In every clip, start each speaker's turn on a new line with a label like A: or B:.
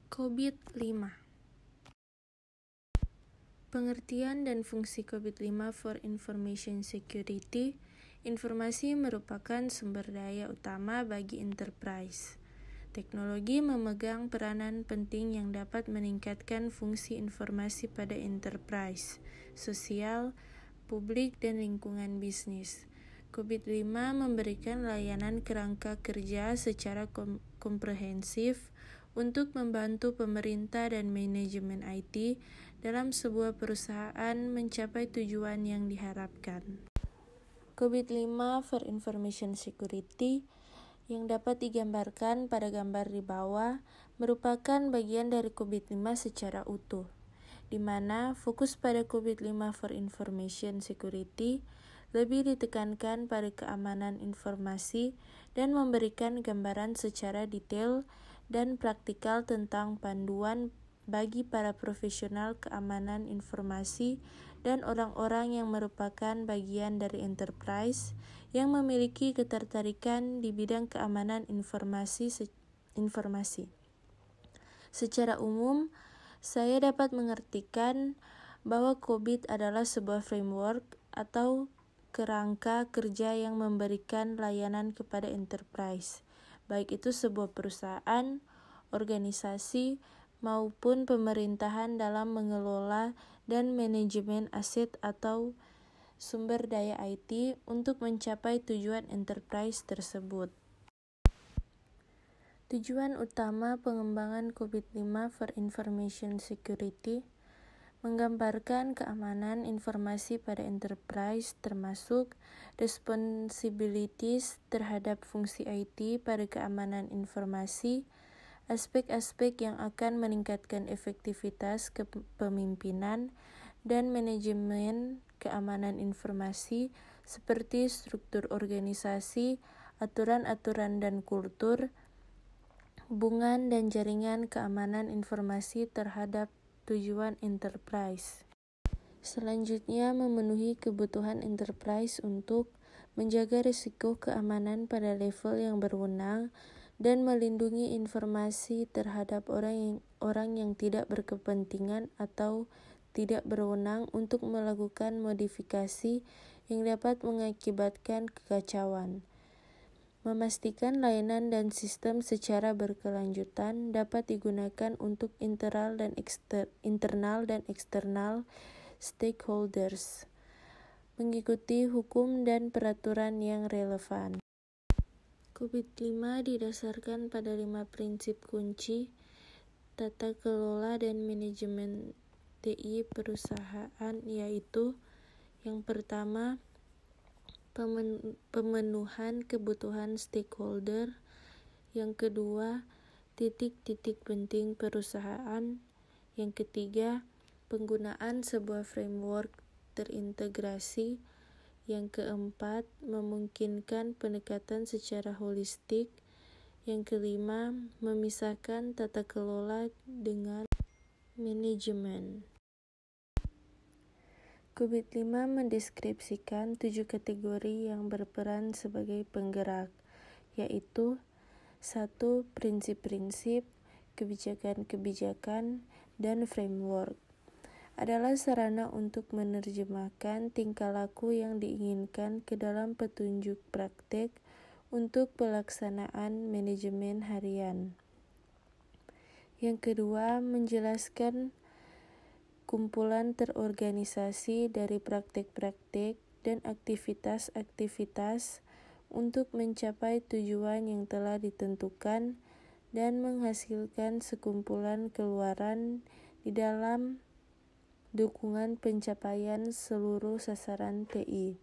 A: COVID-5. Pengertian dan fungsi COVID-5 for Information Security. Informasi merupakan sumber daya utama bagi enterprise. Teknologi memegang peranan penting yang dapat meningkatkan fungsi informasi pada enterprise, sosial, publik, dan lingkungan bisnis. COVID-5 memberikan layanan kerangka kerja secara komprehensif untuk membantu pemerintah dan manajemen IT dalam sebuah perusahaan mencapai tujuan yang diharapkan. COVID-5 for Information Security yang dapat digambarkan pada gambar di bawah merupakan bagian dari COVID-5 secara utuh, di mana fokus pada COVID-5 for Information Security lebih ditekankan pada keamanan informasi dan memberikan gambaran secara detail dan praktikal tentang panduan bagi para profesional keamanan informasi dan orang-orang yang merupakan bagian dari enterprise yang memiliki ketertarikan di bidang keamanan informasi. Secara umum, saya dapat mengartikan bahwa COVID adalah sebuah framework atau kerangka kerja yang memberikan layanan kepada enterprise, baik itu sebuah perusahaan, organisasi, maupun pemerintahan dalam mengelola dan manajemen aset atau sumber daya IT untuk mencapai tujuan enterprise tersebut. Tujuan utama pengembangan COVID-5 for Information Security menggambarkan keamanan informasi pada enterprise termasuk responsibilities terhadap fungsi IT pada keamanan informasi, aspek-aspek yang akan meningkatkan efektivitas kepemimpinan dan manajemen keamanan informasi seperti struktur organisasi, aturan-aturan dan kultur, hubungan dan jaringan keamanan informasi terhadap tujuan enterprise. Selanjutnya, memenuhi kebutuhan enterprise untuk menjaga risiko keamanan pada level yang berwenang dan melindungi informasi terhadap orang yang tidak berkepentingan atau tidak berwenang untuk melakukan modifikasi yang dapat mengakibatkan kekacauan. Memastikan layanan dan sistem secara berkelanjutan dapat digunakan untuk internal dan eksternal stakeholders, mengikuti hukum dan peraturan yang relevan. COVID-5 didasarkan pada 5 prinsip kunci tata kelola dan manajemen TI perusahaan, yaitu yang pertama, pemenuhan kebutuhan stakeholder, yang kedua, titik-titik penting perusahaan, yang ketiga, penggunaan sebuah framework terintegrasi, yang keempat, memungkinkan pendekatan secara holistik, yang kelima, memisahkan tata kelola dengan manajemen. COVID-5 mendeskripsikan 7 kategori yang berperan sebagai penggerak, yaitu 1. Prinsip-prinsip, kebijakan-kebijakan, dan framework. Adalah sarana untuk menerjemahkan tingkah laku yang diinginkan ke dalam petunjuk praktek untuk pelaksanaan manajemen harian. Yang kedua, menjelaskan kumpulan terorganisasi dari praktek-praktek dan aktivitas-aktivitas untuk mencapai tujuan yang telah ditentukan dan menghasilkan sekumpulan keluaran di dalam dukungan pencapaian seluruh sasaran TI.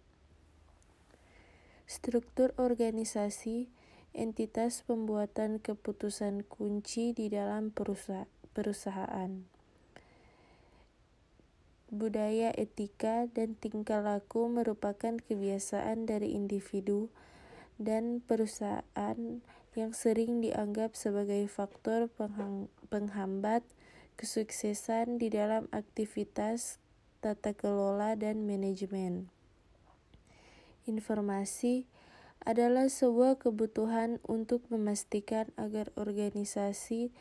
A: Struktur organisasi, entitas pembuatan keputusan kunci di dalam perusahaan. Budaya etika dan tingkah laku merupakan kebiasaan dari individu dan perusahaan yang sering dianggap sebagai faktor penghambat kesuksesan di dalam aktivitas tata kelola dan manajemen. Informasi adalah sebuah kebutuhan untuk memastikan agar organisasi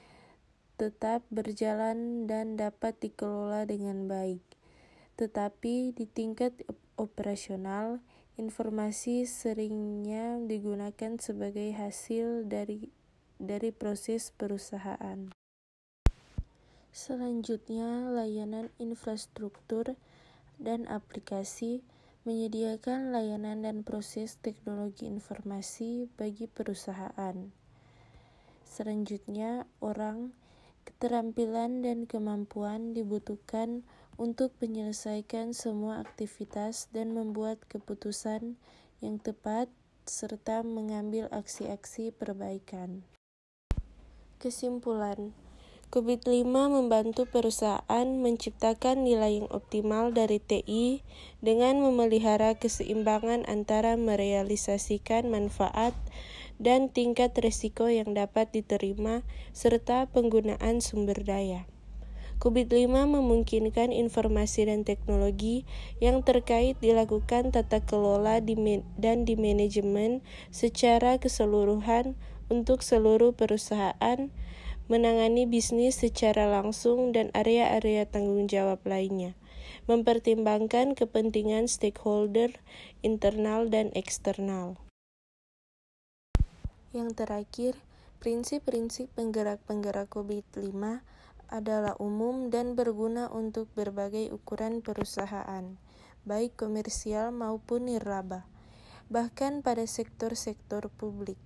A: tetap berjalan dan dapat dikelola dengan baik. Tetapi di tingkat operasional, informasi seringnya digunakan sebagai hasil dari proses perusahaan. Selanjutnya, layanan infrastruktur dan aplikasi menyediakan layanan dan proses teknologi informasi bagi perusahaan. Selanjutnya, orang, keterampilan dan kemampuan dibutuhkan untuk menyelesaikan semua aktivitas dan membuat keputusan yang tepat serta mengambil aksi-aksi perbaikan. Kesimpulan, COVID-5 membantu perusahaan menciptakan nilai yang optimal dari TI dengan memelihara keseimbangan antara merealisasikan manfaat dan tingkat risiko yang dapat diterima serta penggunaan sumber daya. COVID-5 memungkinkan informasi dan teknologi yang terkait dilakukan tata kelola dan di manajemen secara keseluruhan untuk seluruh perusahaan, menangani bisnis secara langsung dan area-area tanggung jawab lainnya, mempertimbangkan kepentingan stakeholder internal dan eksternal. Yang terakhir, prinsip-prinsip penggerak-penggerak COVID-5 adalah umum dan berguna untuk berbagai ukuran perusahaan, baik komersial maupun nirlaba, bahkan pada sektor-sektor publik.